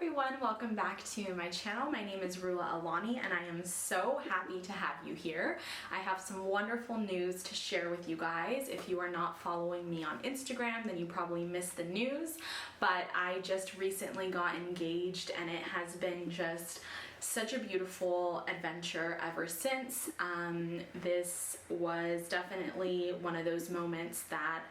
everyone, welcome back to my channel. My name is Rulla Alani and I am so happy to have you here. I have some wonderful news to share with you guys. If you are not following me on Instagram, then you probably missed the news, but I just recently got engaged and it has been just such a beautiful adventure ever since. This was definitely one of those moments that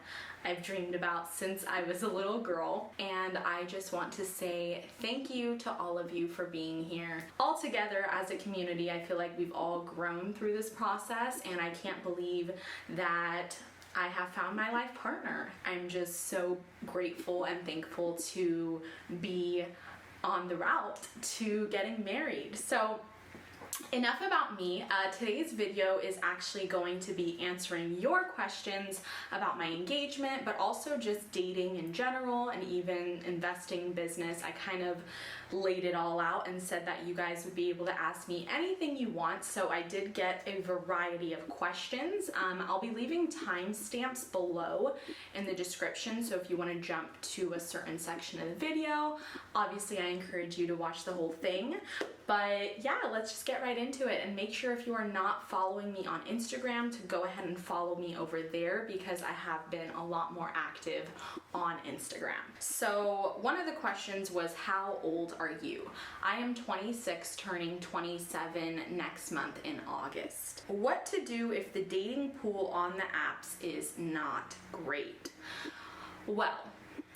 I've dreamed about since I was a little girl, and I just want to say thank you to all of you for being here. All together as a community, I feel like we've all grown through this process, and I can't believe that I have found my life partner. I'm just so grateful and thankful to be on the route to getting married. So enough about me. Today's video is actually going to be answering your questions about my engagement, but also just dating in general and even investing business. I kind of laid it all out and said that you guys would be able to ask me anything you want, so I did get a variety of questions. I'll be leaving timestamps below in the description, so if you want to jump to a certain section of the video, obviously I encourage you to watch the whole thing. But yeah, let's just get right into it, and make sure if you are not following me on Instagram to go ahead and follow me over there, because I have been a lot more active on Instagram. So one of the questions was, how old are you? I am 26, turning 27 next month in August. What to do if the dating pool on the apps is not great? Well,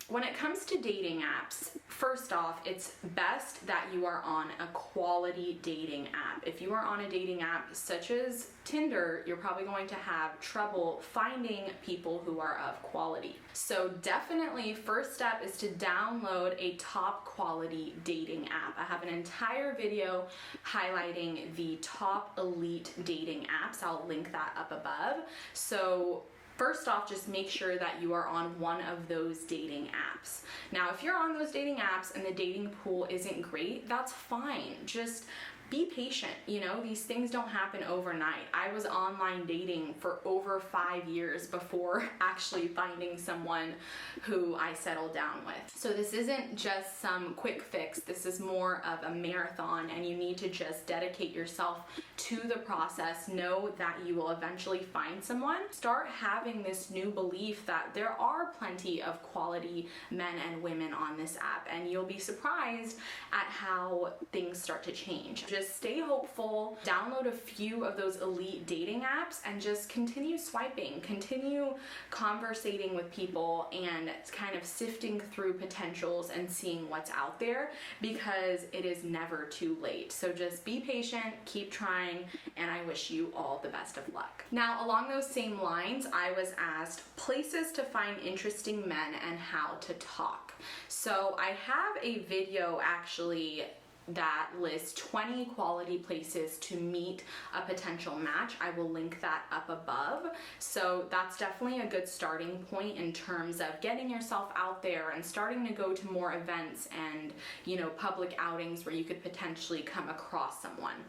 when it comes to dating apps, first off, it's best that you are on a quality dating app. If you are on a dating app such as Tinder, you're probably going to have trouble finding people who are of quality. So definitely, first step is to download a top quality dating app. I have an entire video highlighting the top elite dating apps. I'll link that up above. So first off, just make sure that you are on one of those dating apps. Now, if you're on those dating apps and the dating pool isn't great, that's fine. Just be patient. You know, these things don't happen overnight. I was online dating for over 5 years before actually finding someone who I settled down with. So this isn't just some quick fix. This is more of a marathon, and you need to just dedicate yourself to the process. Know that you will eventually find someone. Start having this new belief that there are plenty of quality men and women on this app, and you'll be surprised at how things start to change. Just stay hopeful, download a few of those elite dating apps, and just continue swiping, continue conversating with people, and kind of sifting through potentials and seeing what's out there, because it is never too late. So just be patient, keep trying, and I wish you all the best of luck. Now, along those same lines, I was asked places to find interesting men and how to talk. So I have a video actually that lists 20 quality places to meet a potential match. I will link that up above. So that's definitely a good starting point in terms of getting yourself out there and starting to go to more events and, you know, public outings where you could potentially come across someone.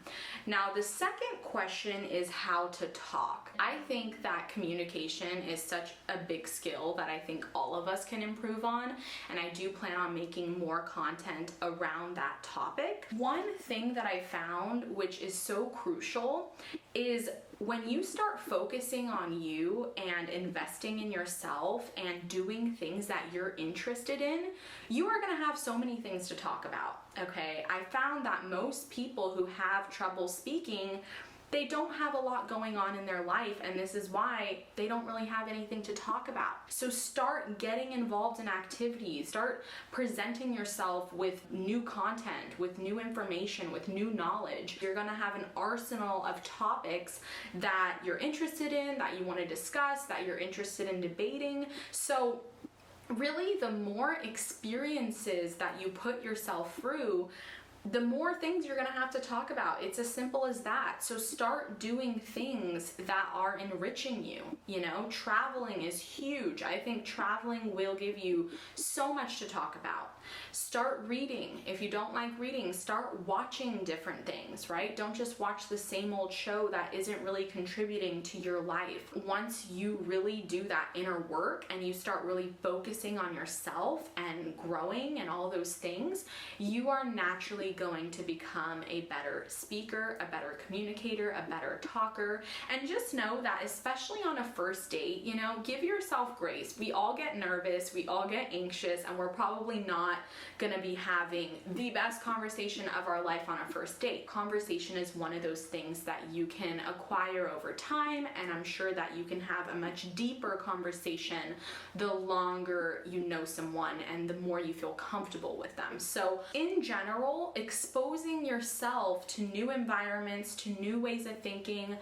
Now, the second question is how to talk. I think that communication is such a big skill that I think all of us can improve on, and I do plan on making more content around that topic. One thing that I found, which is so crucial, is when you start focusing on you and investing in yourself and doing things that you're interested in, you are going to have so many things to talk about. Okay, I found that most people who have trouble speaking, they don't have a lot going on in their life, and this is why they don't really have anything to talk about. So start getting involved in activities, start presenting yourself with new content, with new information, with new knowledge. You're gonna have an arsenal of topics that you're interested in, that you wanna discuss, that you're interested in debating. So really, the more experiences that you put yourself through, the more things you're gonna have to talk about. It's as simple as that. So start doing things that are enriching you. You know, traveling is huge. I think traveling will give you so much to talk about. Start reading. If you don't like reading, start watching different things, right? Don't just watch the same old show that isn't really contributing to your life. Once you really do that inner work and you start really focusing on yourself and growing and all those things, you are naturally going to become a better speaker, a better communicator, a better talker. And just know that, especially on a first date, you know, give yourself grace. We all get nervous, we all get anxious, and we're probably not gonna be having the best conversation of our life on a first date. Conversation is one of those things that you can acquire over time, and I'm sure that you can have a much deeper conversation the longer you know someone and the more you feel comfortable with them. So in general, exposing yourself to new environments, to new ways of thinking,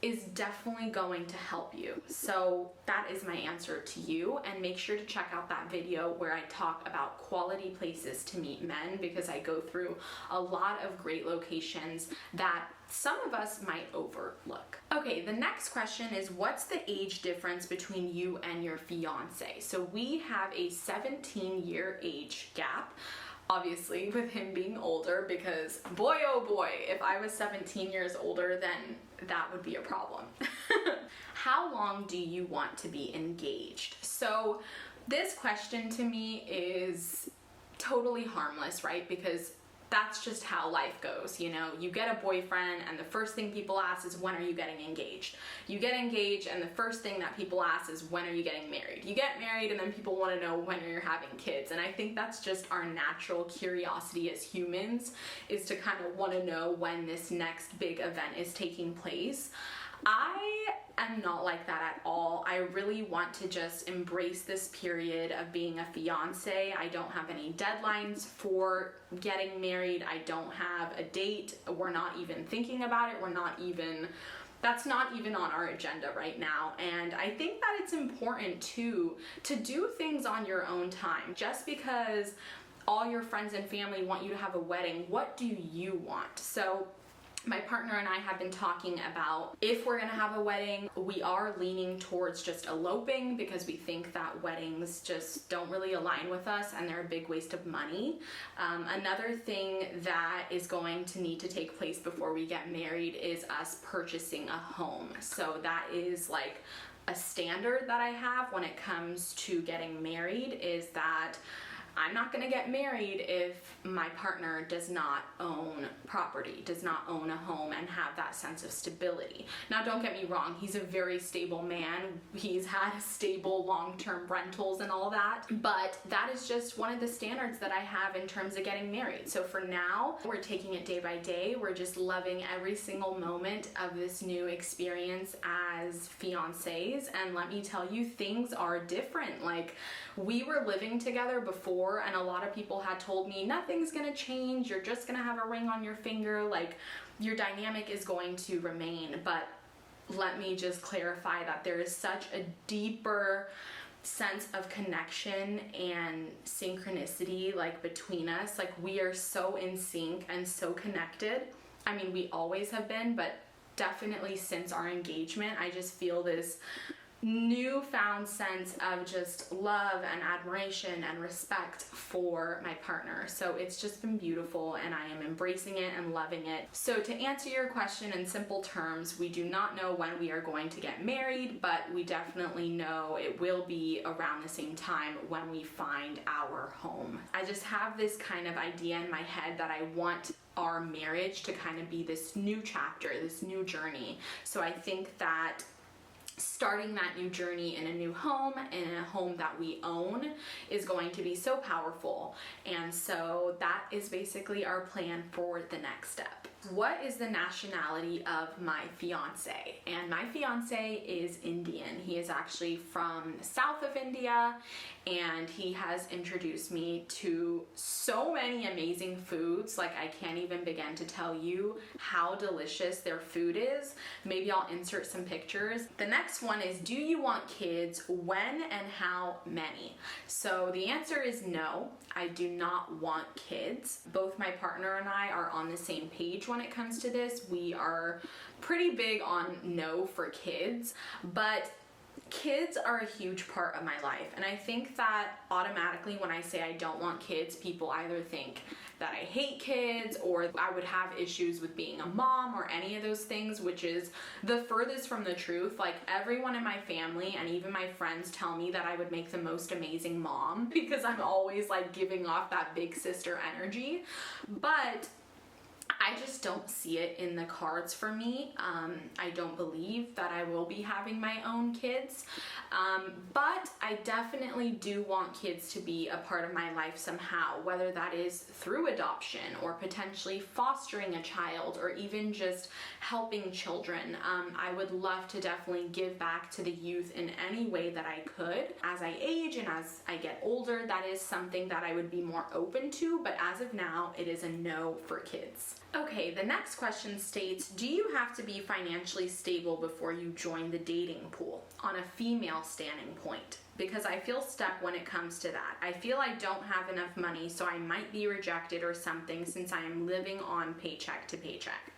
is definitely going to help you. So that is my answer to you, and make sure to check out that video where I talk about quality places to meet men, because I go through a lot of great locations that some of us might overlook. Okay, the next question is, what's the age difference between you and your fiance? So we have a 17-year age gap. Obviously, with him being older, because boy, oh boy, if I was 17 years older, then that would be a problem. How long do you want to be engaged? So this question to me is totally harmless, right? Because that's just how life goes. You know, you get a boyfriend and the first thing people ask is, when are you getting engaged? You get engaged and the first thing that people ask is, when are you getting married? You get married and then people want to know when you're having kids. And I think that's just our natural curiosity as humans, is to kind of want to know when this next big event is taking place. I am not like that at all. I really want to just embrace this period of being a fiance. I don't have any deadlines for getting married. I don't have a date. We're not even thinking about it. That's not even on our agenda right now. And I think that it's important to do things on your own time. Just because all your friends and family want you to have a wedding, what do you want? So my partner and I have been talking about, if we're gonna have a wedding, we are leaning towards just eloping, because we think that weddings just don't really align with us and they're a big waste of money. Another thing that is going to need to take place before we get married is us purchasing a home. So that is like a standard that I have when it comes to getting married, is that I'm not gonna get married if my partner does not own property, does not own a home and have that sense of stability. Now, don't get me wrong, he's a very stable man. He's had stable long-term rentals and all that, but that is just one of the standards that I have in terms of getting married. So for now, we're taking it day by day. We're just loving every single moment of this new experience as fiancés. And let me tell you, things are different. Like, we were living together before, and a lot of people had told me, nothing's gonna change, you're just gonna have a ring on your finger, like, your dynamic is going to remain. But let me just clarify that there is such a deeper sense of connection and synchronicity, like, between us. Like, we are so in sync and so connected. I mean, we always have been, but definitely since our engagement, I just feel this newfound sense of just love and admiration and respect for my partner. So it's just been beautiful, and I am embracing it and loving it. So to answer your question in simple terms, we do not know when we are going to get married, but we definitely know it will be around the same time when we find our home. I just have this kind of idea in my head that I want our marriage to kind of be this new chapter, this new journey. So I think that starting that new journey in a new home, in a home that we own, is going to be so powerful. And so that is basically our plan for the next step. What is the nationality of my fiance? And my fiance is Indian. He is actually from the south of India, and he has introduced me to so many amazing foods. Like, I can't even begin to tell you how delicious their food is. Maybe I'll insert some pictures. The next one is, do you want kids? When and how many? So the answer is no, I do not want kids. Both my partner and I are on the same page when it comes to this. We are pretty big on no for kids, but Kids are a huge part of my life, and I think that automatically when I say I don't want kids, people either think that I hate kids or I would have issues with being a mom or any of those things, which is the furthest from the truth. Like, everyone in my family and even my friends tell me that I would make the most amazing mom because I'm always like giving off that big sister energy, but I just don't see it in the cards for me. I don't believe that I will be having my own kids, but I definitely do want kids to be a part of my life somehow, whether that is through adoption or potentially fostering a child or even just helping children. I would love to definitely give back to the youth in any way that I could. As I age and as I get older, that is something that I would be more open to, but as of now, it is a no for kids. Okay, the next question states, do you have to be financially stable before you join the dating pool on a female standing point? Because I feel stuck when it comes to that. I feel I don't have enough money, so I might be rejected or something since I am living on paycheck to paycheck.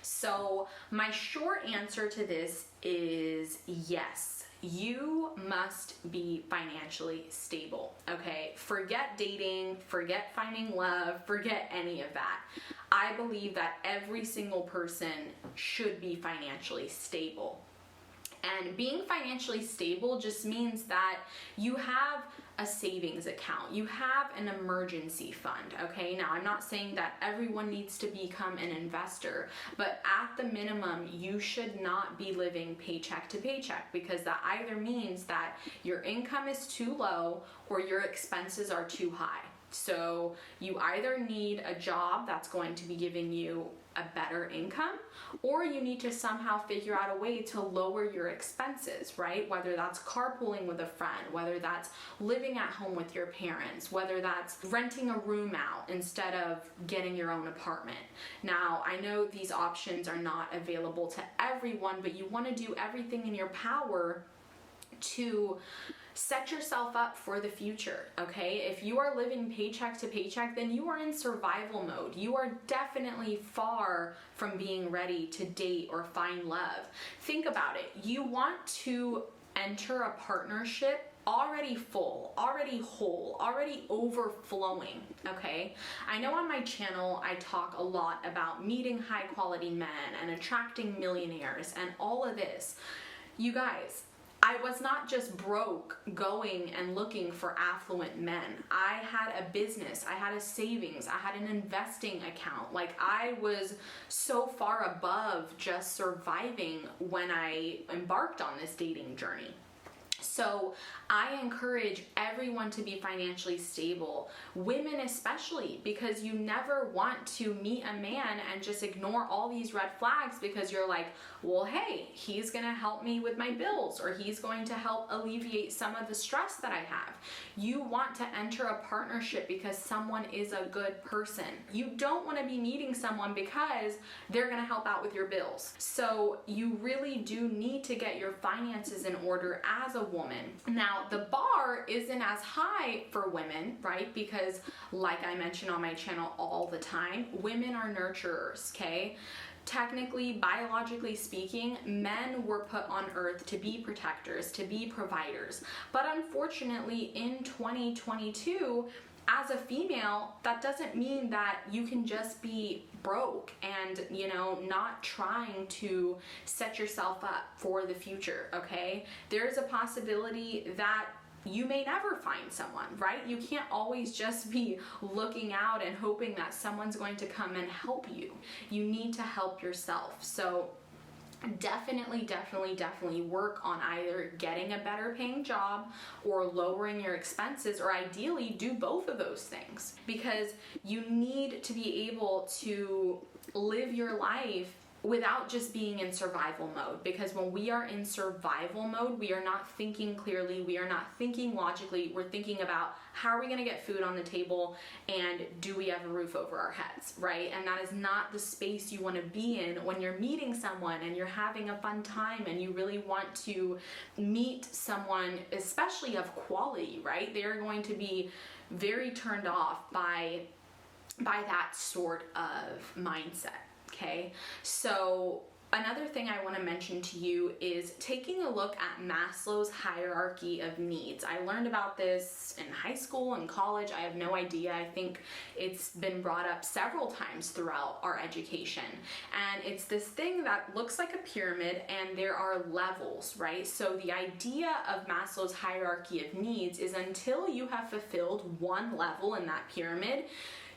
So my short answer to this is yes. You must be financially stable, okay? Forget dating, forget finding love, forget any of that. I believe that every single person should be financially stable. And being financially stable just means that you have a savings account, you have an emergency fund, okay? Now, I'm not saying that everyone needs to become an investor, but at the minimum, you should not be living paycheck to paycheck, because that either means that your income is too low or your expenses are too high. So you either need a job that's going to be giving you a better income, or you need to somehow figure out a way to lower your expenses, right? Whether that's carpooling with a friend, whether that's living at home with your parents, whether that's renting a room out instead of getting your own apartment. Now, I know these options are not available to everyone, but you want to do everything in your power to set yourself up for the future, okay? If you are living paycheck to paycheck, then you are in survival mode. You are definitely far from being ready to date or find love. Think about it. You want to enter a partnership already full, already whole, already overflowing, okay? I know on my channel I talk a lot about meeting high quality men and attracting millionaires and all of this. You guys, I was not just broke going and looking for affluent men. I had a business, I had a savings, I had an investing account. Like, I was so far above just surviving when I embarked on this dating journey. So I encourage everyone to be financially stable, women especially, because you never want to meet a man and just ignore all these red flags because you're like, well, hey, he's gonna help me with my bills, or he's going to help alleviate some of the stress that I have. You want to enter a partnership because someone is a good person. You don't want to be meeting someone because they're gonna help out with your bills. So you really do need to get your finances in order as a woman. Now, the bar isn't as high for women, right? Because like I mention on my channel all the time, women are nurturers, okay? Technically, biologically speaking, men were put on earth to be protectors, to be providers. But unfortunately, in 2022, as a female, that doesn't mean that you can just be broke and, you know, not trying to set yourself up for the future, okay? There's a possibility that you may never find someone, right? You can't always just be looking out and hoping that someone's going to come and help you. You need to help yourself. So definitely work on either getting a better paying job or lowering your expenses, or ideally do both of those things, because you need to be able to live your life without just being in survival mode. Because when we are in survival mode, we are not thinking clearly, we are not thinking logically, we're thinking about how are we gonna get food on the table and do we have a roof over our heads, right? And that is not the space you wanna be in when you're meeting someone and you're having a fun time and you really want to meet someone, especially of quality, right? They're going to be very turned off by that sort of mindset. Okay, so Another thing I want to mention to you is taking a look at Maslow's hierarchy of needs. I learned about this in high school and college. I have no idea. I think it's been brought up several times throughout our education. And it's this thing that looks like a pyramid and there are levels, right? So the idea of Maslow's hierarchy of needs is until you have fulfilled one level in that pyramid,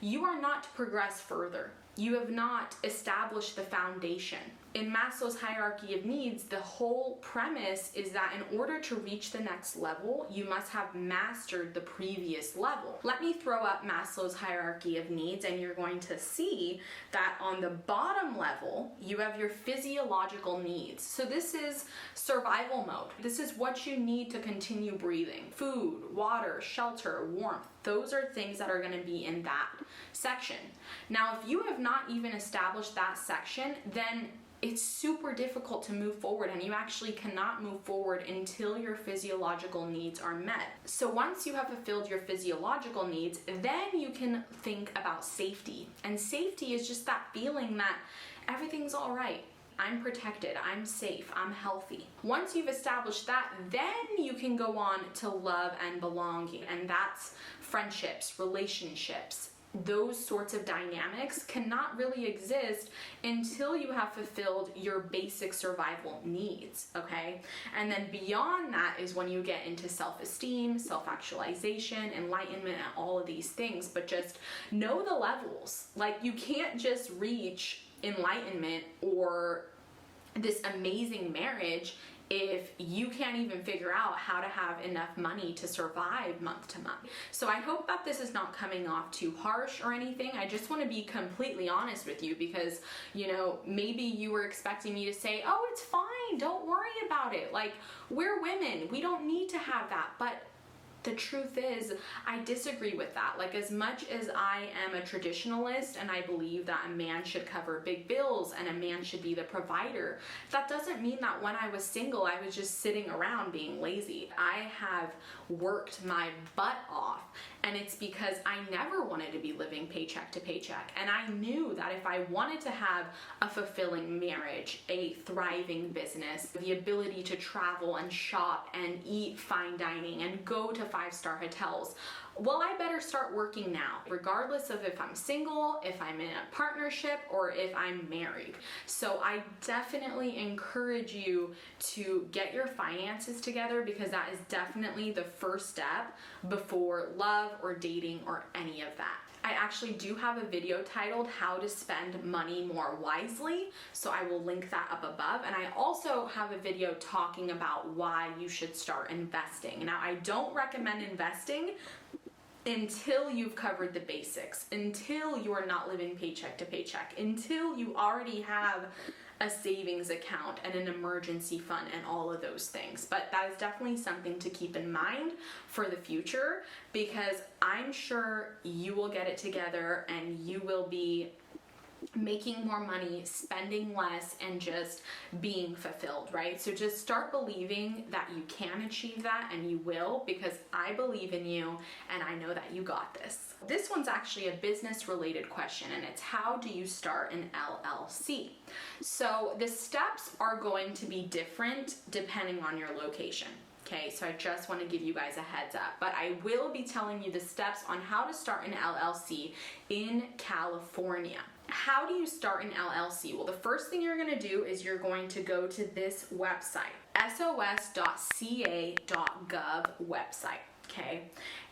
you are not to progress further. You have not established the foundation. In Maslow's hierarchy of needs, the whole premise is that in order to reach the next level, you must have mastered the previous level. Let me throw up Maslow's hierarchy of needs, and you're going to see that on the bottom level, you have your physiological needs. So this is survival mode. This is what you need to continue breathing. Food, water, shelter, warmth. Those are things that are going to be in that section. Now, if you have not even established that section, then it's super difficult to move forward, and you actually cannot move forward until your physiological needs are met. So once you have fulfilled your physiological needs, then you can think about safety. And safety is just that feeling that everything's all right. I'm protected, I'm safe, I'm healthy. Once you've established that, then you can go on to love and belonging, and that's friendships, relationships. Those sorts of dynamics cannot really exist until you have fulfilled your basic survival needs, okay? And then beyond that is when you get into self-esteem, self-actualization, enlightenment, and all of these things. But just know the levels. Like, you can't just reach enlightenment or this amazing marriage if you can't even figure out how to have enough money to survive month to month. So I hope that this is not coming off too harsh or anything. I just want to be completely honest with you because, you know, maybe you were expecting me to say, oh, it's fine, don't worry about it. Like, we're women, we don't need to have that. But the truth is, I disagree with that. Like, as much as I am a traditionalist and I believe that a man should cover big bills and a man should be the provider, that doesn't mean that when I was single, I was just sitting around being lazy. I have worked my butt off, and it's because I never wanted to be living paycheck to paycheck. And I knew that if I wanted to have a fulfilling marriage, a thriving business, the ability to travel and shop and eat fine dining and go to 5-star hotels, well, I better start working now, regardless of if I'm single, if I'm in a partnership, or if I'm married. So I definitely encourage you to get your finances together, because that is definitely the first step before love or dating or any of that. I actually do have a video titled How to Spend Money More Wisely, so I will link that up above. And I also have a video talking about why you should start investing. Now, I don't recommend investing until you've covered the basics, until you are not living paycheck to paycheck, until you already have a savings account and an emergency fund and all of those things. But that is definitely something to keep in mind for the future, because I'm sure you will get it together and you will be making more money, spending less, and just being fulfilled, right? So just start believing that you can achieve that, and you will, because I believe in you and I know that you got this. This one's actually a business related question, and it's how do you start an LLC? So the steps are going to be different depending on your location. Okay, so I just want to give you guys a heads up, but I will be telling you the steps on how to start an LLC in California. How do you start an LLC? Well, the first thing you're going to do is you're going to go to this website, sos.ca.gov website, okay?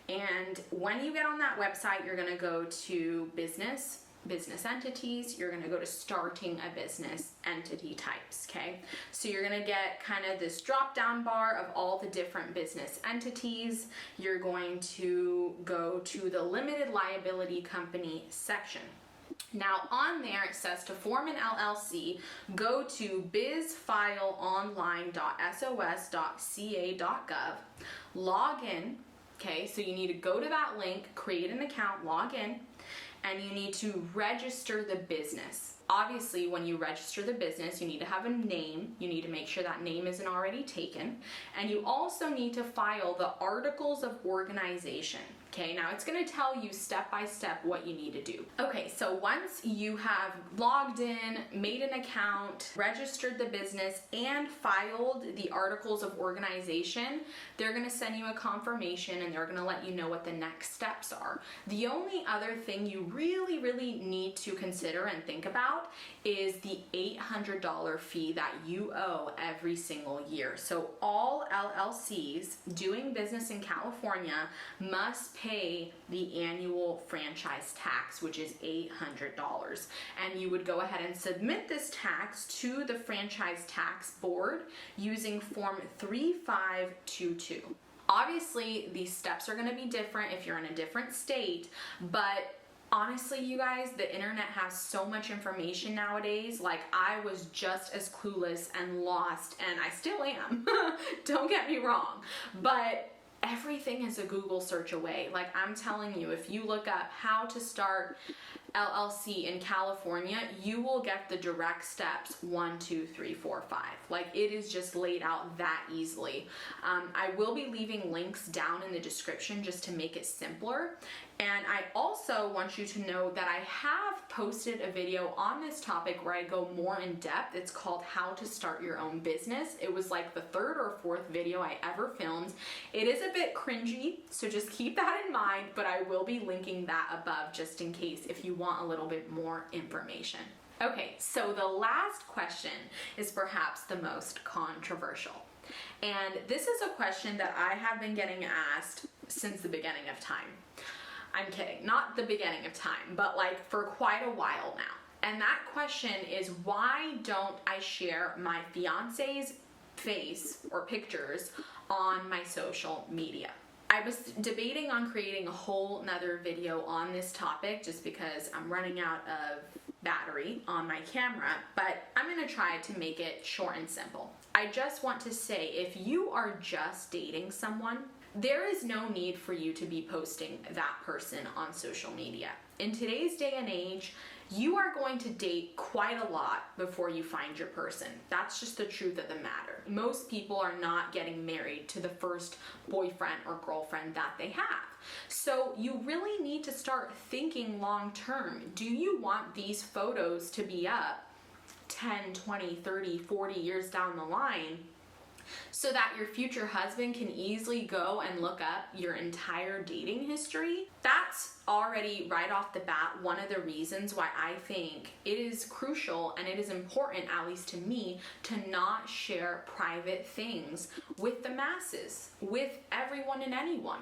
And when you get on that website, you're going to go to business entities, you're going to go to starting a business entity types, okay? So you're going to get kind of this drop down bar of all the different business entities. You're going to go to the limited liability company section. Now on there it says to form an LLC, go to bizfileonline.sos.ca.gov, log in, okay, so you need to go to that link, create an account, log in, and you need to register the business. Obviously, when you register the business, you need to have a name. You need to make sure that name isn't already taken. And you also need to file the articles of organization. Okay, now it's going to tell you step by step what you need to do. Okay, so once you have logged in, made an account, registered the business, and filed the articles of organization, they're going to send you a confirmation and they're going to let you know what the next steps are. The only other thing you really need to consider and think about is the $800 fee that you owe every single year. So all LLCs doing business in California must pay the annual franchise tax, which is $800. And you would go ahead and submit this tax to the Franchise Tax Board using Form 3522. Obviously, these steps are going to be different if you're in a different state, but honestly, you guys, the internet has so much information nowadays. Like, I was just as clueless and lost, and I still am. Don't get me wrong. But everything is a Google search away. Like, I'm telling you, if you look up how to start LLC in California, you will get the direct steps 1, 2, 3, 4, 5. Like, it is just laid out that easily. I will be leaving links down in the description just to make it simpler. And I also want you to know that I have posted a video on this topic where I go more in depth. It's called How to Start Your Own Business. It was like the 3rd or 4th video I ever filmed. It is a bit cringy, so just keep that in mind, but I will be linking that above just in case if you want a little bit more information. Okay, so the last question is perhaps the most controversial. And this is a question that I have been getting asked since the beginning of time. I'm kidding, not the beginning of time, but like for quite a while now. And that question is, why don't I share my fiance's face or pictures on my social media? I was debating on creating a whole nother video on this topic just because I'm running out of battery on my camera, but I'm gonna try to make it short and simple. I just want to say, if you are just dating someone, there is no need for you to be posting that person on social media. In today's day and age, you are going to date quite a lot before you find your person. That's just the truth of the matter. Most people are not getting married to the first boyfriend or girlfriend that they have. So you really need to start thinking long term. Do you want these photos to be up 10, 20, 30, 40 years down the line, so that your future husband can easily go and look up your entire dating history? That's already right off the bat one of the reasons why I think it is crucial and it is important, at least to me, to not share private things with the masses, with everyone and anyone.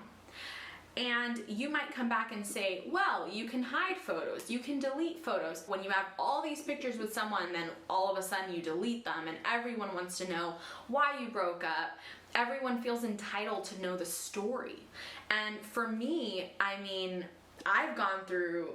And you might come back and say, well, you can hide photos, you can delete photos. When you have all these pictures with someone, then all of a sudden you delete them and everyone wants to know why you broke up. Everyone feels entitled to know the story. And for me, I mean, I've gone through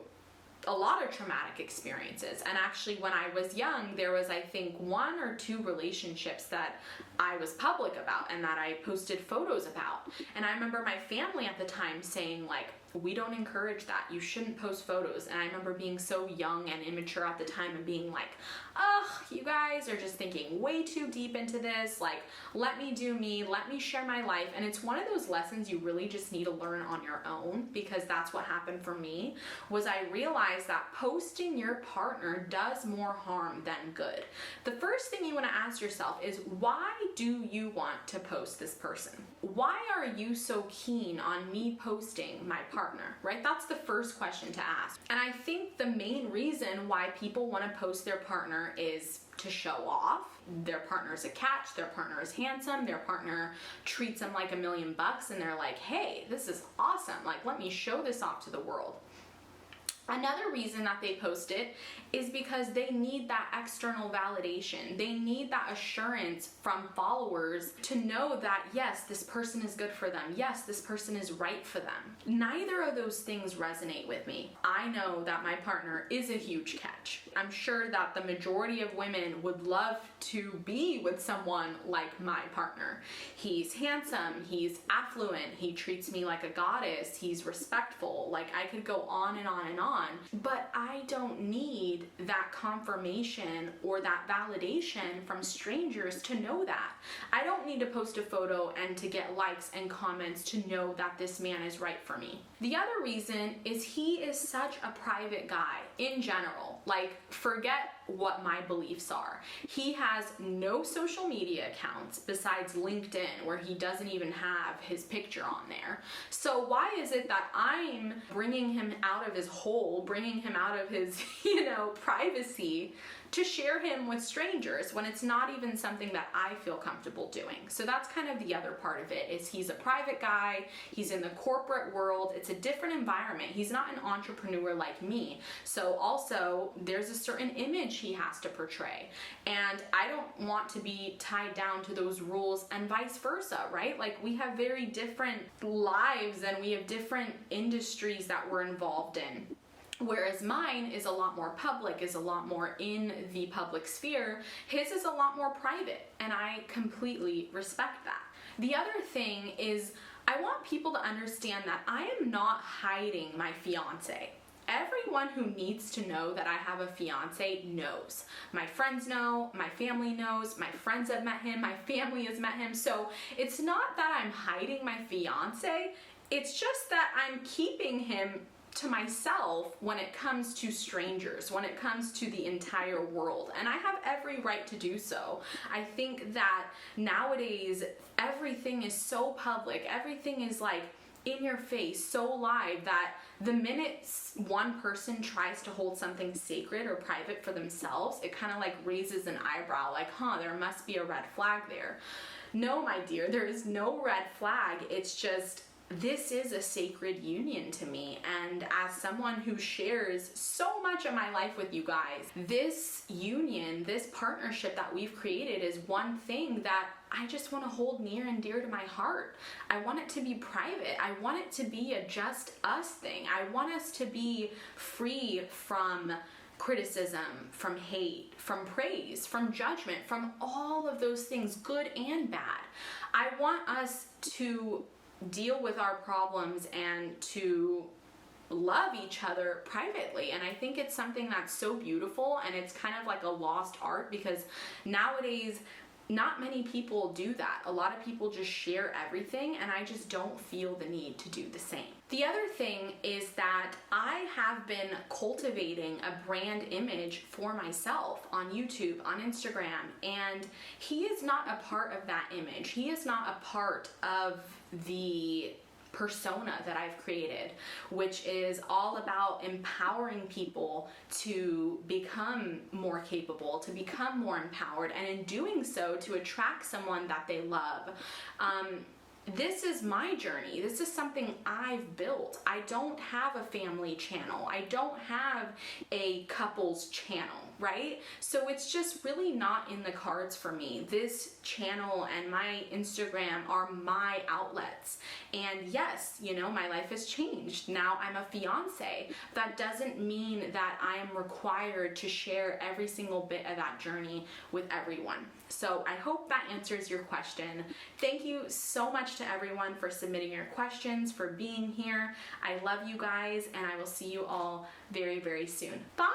a lot of traumatic experiences. And actually, when I was young, there was, I think, 1 or 2 relationships that I was public about and that I posted photos about. And I remember my family at the time saying, like, we don't encourage that. You shouldn't post photos. And I remember being so young and immature at the time and being like, ugh, you guys are just thinking way too deep into this. Like, let me do me, let me share my life. And it's one of those lessons you really just need to learn on your own, because that's what happened for me. Was I realized that posting your partner does more harm than good. The first thing you want to ask yourself is, why do you want to post this person? Why are you so keen on me posting my partner, right? That's the first question to ask. And I think the main reason why people want to post their partner is to show off. Their partner is a catch, their partner is handsome, their partner treats them like $1 million, and they're like, hey, this is awesome. Like, let me show this off to the world. Another reason that they post it is because they need that external validation. They need that assurance from followers to know that, yes, this person is good for them. Yes, this person is right for them. Neither of those things resonate with me. I know that my partner is a huge catch. I'm sure that the majority of women would love to be with someone like my partner. He's handsome, he's affluent, he treats me like a goddess, he's respectful. Like, I could go on and on and on. on, but I don't need that confirmation or that validation from strangers to know that. I don't need to post a photo and to get likes and comments to know that this man is right for me. The other reason is he is such a private guy in general. Like, forget what my beliefs are. He has no social media accounts besides LinkedIn, where he doesn't even have his picture on there. So why is it that I'm bringing him out of his hole, bringing him out of his, privacy to share him with strangers when it's not even something that I feel comfortable doing? So that's kind of the other part of it, is he's a private guy, he's in the corporate world, it's a different environment. He's not an entrepreneur like me. So also there's a certain image he has to portray, and I don't want to be tied down to those rules, and vice versa, right? Like, we have very different lives and we have different industries that we're involved in. Whereas mine is a lot more public, is a lot more in the public sphere. His is a lot more private, and I completely respect that. The other thing is, I want people to understand that I am not hiding my fiance. Everyone who needs to know that I have a fiance knows. My friends know, my family knows, my friends have met him, my family has met him. So it's not that I'm hiding my fiance, it's just that I'm keeping him to myself when it comes to strangers, when it comes to the entire world. And I have every right to do so. I think that nowadays everything is so public, everything is like in your face, so live, that the minute one person tries to hold something sacred or private for themselves, it kind of like raises an eyebrow, like, there must be a red flag there. No, my dear, there is no red flag. It's just, this is a sacred union to me, and as someone who shares so much of my life with you guys, this union, this partnership that we've created is one thing that I just want to hold near and dear to my heart. I want it to be private. I want it to be a just us thing. I want us to be free from criticism, from hate, from praise, from judgment, from all of those things, good and bad. I want us to deal with our problems and to love each other privately. And I think it's something that's so beautiful, and it's kind of like a lost art, because nowadays not many people do that. A lot of people just share everything, and I just don't feel the need to do the same. The other thing is that I have been cultivating a brand image for myself on YouTube, on Instagram, and he is not a part of that image. He is not a part of the persona that I've created, which is all about empowering people to become more capable, to become more empowered, and in doing so, to attract someone that they love. This is my journey. This is something I've built. I don't have a family channel. I don't have a couples channel, right? So it's just really not in the cards for me. This channel and my Instagram are my outlets. And yes, my life has changed. Now I'm a fiance. That doesn't mean that I am required to share every single bit of that journey with everyone. So I hope that answers your question. Thank you so much to everyone for submitting your questions, for being here. I love you guys, and I will see you all very, very soon. Bye!